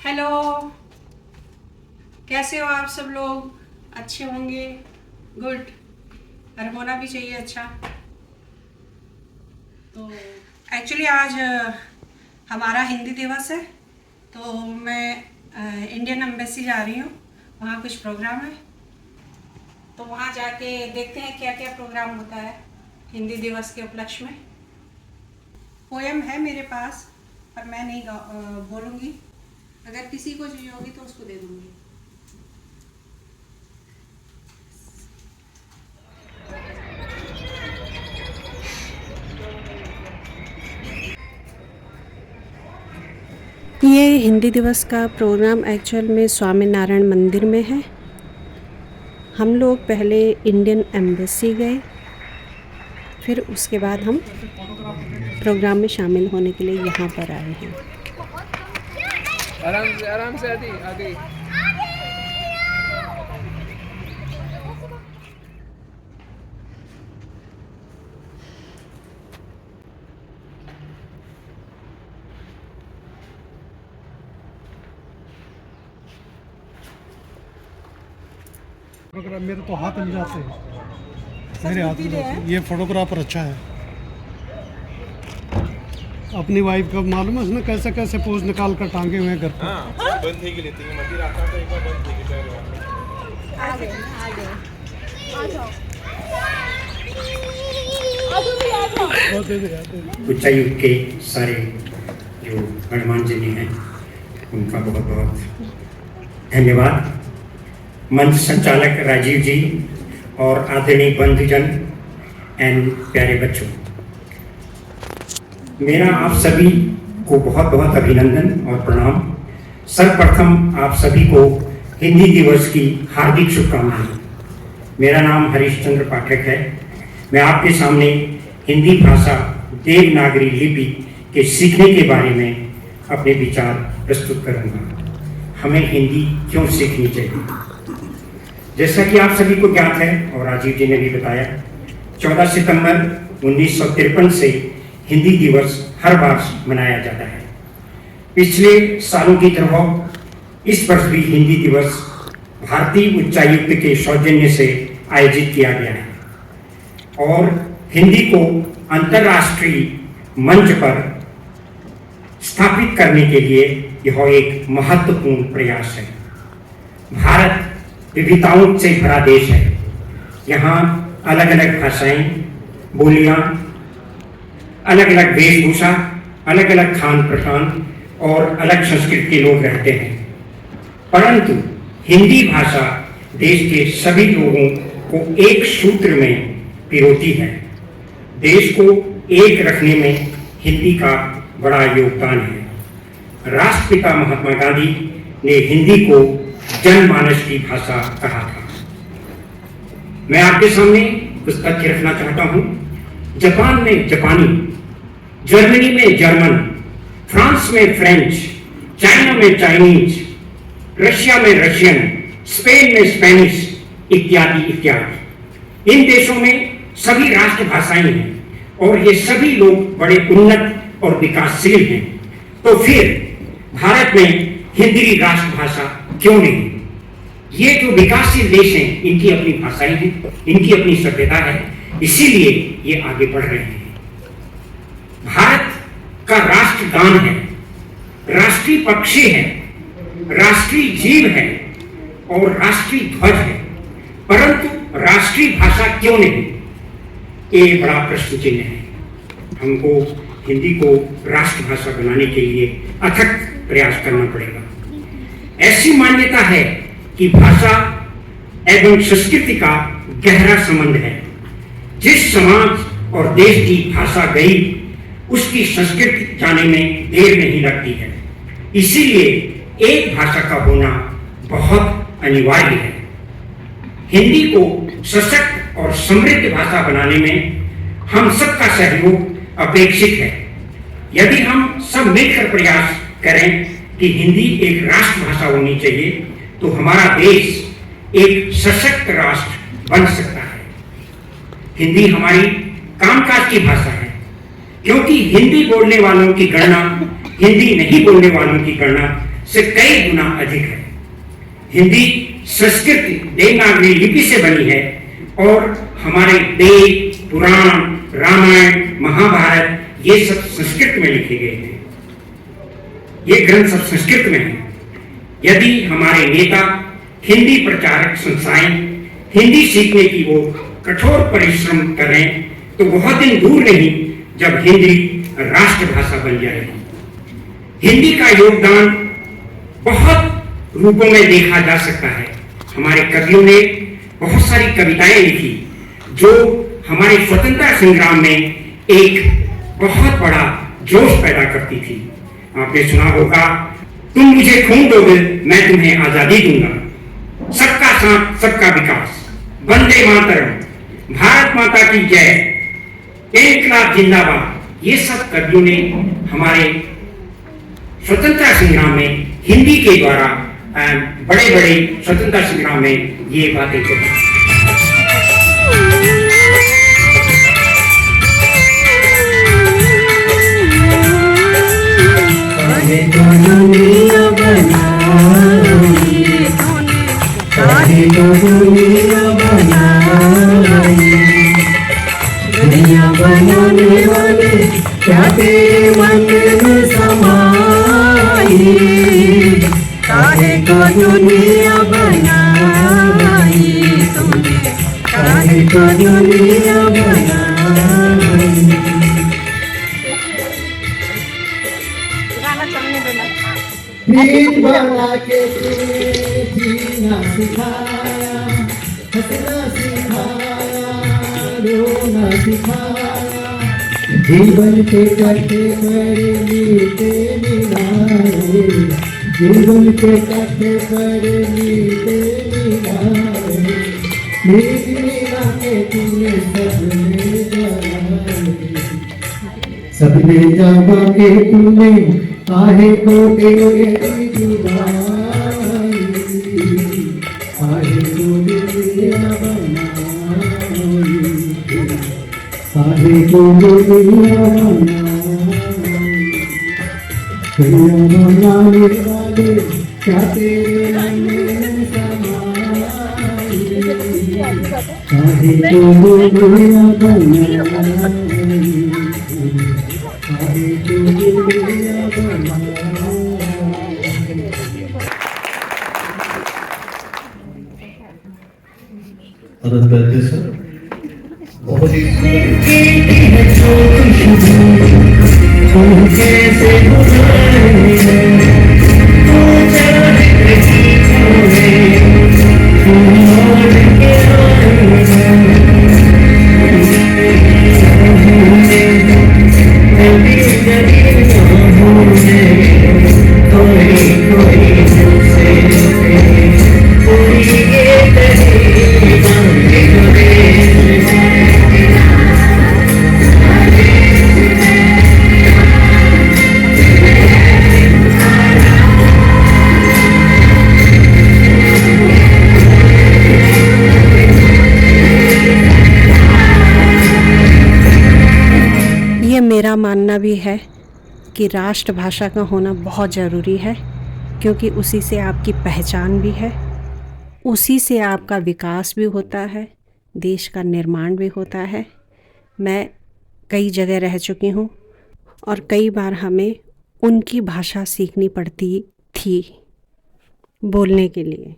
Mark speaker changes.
Speaker 1: Hello, कैसे हो आप सब लोग? अच्छे होंगे, गुड। और होना भी चाहिए अच्छा। तो एक्चुअली आज हमारा हिंदी दिवस है, तो मैं इंडियन एम्बेसी जा रही हूँ। वहाँ कुछ प्रोग्राम है, तो वहाँ जाके देखते हैं क्या क्या प्रोग्राम होता है हिंदी दिवस के उपलक्ष्य में। पोएम है मेरे पास, पर मैं नहीं बोलूँगी। अगर किसी को चाहिए होगी तो उसको दे दूँगी। ये हिंदी दिवस का प्रोग्राम एक्चुअल में स्वामीनारायण मंदिर में है। हम लोग पहले इंडियन एम्बेसी गए, फिर उसके बाद हम प्रोग्राम में शामिल होने के लिए यहाँ पर आए हैं।
Speaker 2: आराम से आदि आगे।
Speaker 3: मेरे तो हाथ मिल जाते हैं, मेरे हाथ मिल जाते हैं। ये फोटोग्राफर अच्छा है। अपनी वाइफ का मालूम है उसने कैसे कैसे पोज निकाल कर टांगे हुए हैं घर पर।
Speaker 2: बंद थी कि लेती है मती रखा तो एक बार बंद थी कि
Speaker 4: उच्चायुक्त के सारे जो गणमान्य जन हैं उनका बहुत बहुत धन्यवाद। मंच संचालक राजीव जी और आदरणीय बंधुजन एंड प्यारे बच्चों, मेरा आप सभी को बहुत बहुत अभिनंदन और प्रणाम। सर्वप्रथम आप सभी को हिंदी दिवस की हार्दिक शुभकामनाएं। मेरा नाम हरीशचंद्र पाठक है। मैं आपके सामने हिंदी भाषा देवनागरी लिपि के सीखने के बारे में अपने विचार प्रस्तुत करूंगा। हमें हिंदी क्यों सीखनी चाहिए? जैसा कि आप सभी को ज्ञात है और राजीव जी ने भी बताया, 14 सितंबर 1953 से हिंदी दिवस हर वर्ष मनाया जाता है। पिछले सालों की तरह इस वर्ष भी हिंदी दिवस भारतीय उच्चायुक्त के सौजन्य से आयोजित किया गया है और हिंदी को अंतर्राष्ट्रीय मंच पर स्थापित करने के लिए यह एक महत्वपूर्ण प्रयास है। भारत विविधताओं से भरा देश है। यहाँ अलग अलग भाषाएं, बोलियां, अलग अलग वेशभूषा, अलग अलग खान पान और अलग संस्कृति के लोग रहते हैं, परंतु हिंदी भाषा देश के सभी लोगों को एक सूत्र में पिरोती है। देश को एक रखने में हिंदी का बड़ा योगदान है। राष्ट्रपिता महात्मा गांधी ने हिंदी को जनमानस की भाषा कहा था। मैं आपके सामने कुछ तथ्य रखना चाहता हूं। जापान में जापानी, जर्मनी में जर्मन, फ्रांस में फ्रेंच, चाइना में चाइनीज, रशिया में रशियन, स्पेन में स्पेनिश इत्यादि इत्यादि। इन देशों में सभी राष्ट्रभाषाएं हैं और ये सभी लोग बड़े उन्नत और विकासशील हैं। तो फिर भारत में हिंदी राष्ट्रभाषा क्यों नहीं? ये जो विकासशील देश हैं इनकी अपनी भाषाएं हैं, इनकी अपनी सभ्यता है, इसीलिए ये आगे बढ़ रहे हैं। भारत का राष्ट्रगान है, राष्ट्रीय पक्षी है, राष्ट्रीय जीव है और राष्ट्रीय ध्वज है, परंतु राष्ट्रीय भाषा क्यों नहीं? ये बड़ा प्रश्न चिन्ह है। हमको हिंदी को राष्ट्रभाषा बनाने के लिए अथक प्रयास करना पड़ेगा। ऐसी मान्यता है कि भाषा एवं संस्कृति का गहरा संबंध है। जिस समाज और देश की भाषा गई, उसकी संस्कृति जाने में देर नहीं लगती है। इसीलिए एक भाषा का होना बहुत अनिवार्य है। हिंदी को सशक्त और समृद्ध भाषा बनाने में हम सबका सहयोग अपेक्षित है। यदि हम सब मिलकर प्रयास करें कि हिंदी एक राष्ट्रभाषा होनी चाहिए, तो हमारा देश एक सशक्त राष्ट्र बन सकता है। हिंदी हमारी कामकाज की भाषा है, क्योंकि हिंदी बोलने वालों की गणना हिंदी नहीं बोलने वालों की गणना से कई गुना अधिक है। हिंदी संस्कृत देवनागरी लिपि से बनी है और हमारे वेद, पुराण, रामायण, महाभारत ये सब संस्कृत में लिखे गए हैं। ये ग्रंथ सब संस्कृत में है। यदि हमारे नेता, हिंदी प्रचारक संस्थाएं हिंदी सीखने की ओर कठोर परिश्रम करें तो बहुत दिन दूर नहीं जब हिंदी राष्ट्रभाषा बन जाएगी। हिंदी का योगदान बहुत रूपों में देखा जा सकता है। हमारे कवियों ने बहुत सारी कविताएं लिखी जो हमारे स्वतंत्रता संग्राम में एक बहुत बड़ा जोश पैदा करती थी। आपने सुना होगा, तुम मुझे खून दोगे मैं तुम्हें आजादी दूंगा, सबका साथ सबका विकास, वंदे मातरम, भारत माता की जय, इनकलाब जिंदाबाद। ये सब कवियों ने हमारे स्वतंत्रता संग्राम में हिंदी के द्वारा बड़े बड़े स्वतंत्रता संग्राम में ये बातें कही।
Speaker 5: दुनिया बनाने वाले क्या तेरे मन में समाई, काहे को दुनिया बनाई तूने, काहे को दुनिया बनाई।
Speaker 6: प्रीत बना के तूने जीना सिखाया, हंसना सिखाया, रोना सिखाया, जीवन के कटे पर मीठे मिलाए, जीवन के कटे पर मीठे मिलाए, मीठ मिला के तूने सबने जमा के तूने काहे को तेरे जुदाई, काहे को दुनिया बनाई, काहे को दुनिया बनाई। बनाने वाले क्या तेरे मन में समाई, काहे को दुनिया बनाई, काहे को दुनिया बनाई।
Speaker 3: मदद करते सर, बहुत ही
Speaker 1: ये मेरा मानना भी है कि राष्ट्रभाषा का होना बहुत ज़रूरी है, क्योंकि उसी से आपकी पहचान भी है, उसी से आपका विकास भी होता है, देश का निर्माण भी होता है। मैं कई जगह रह चुकी हूँ और कई बार हमें उनकी भाषा सीखनी पड़ती थी बोलने के लिए।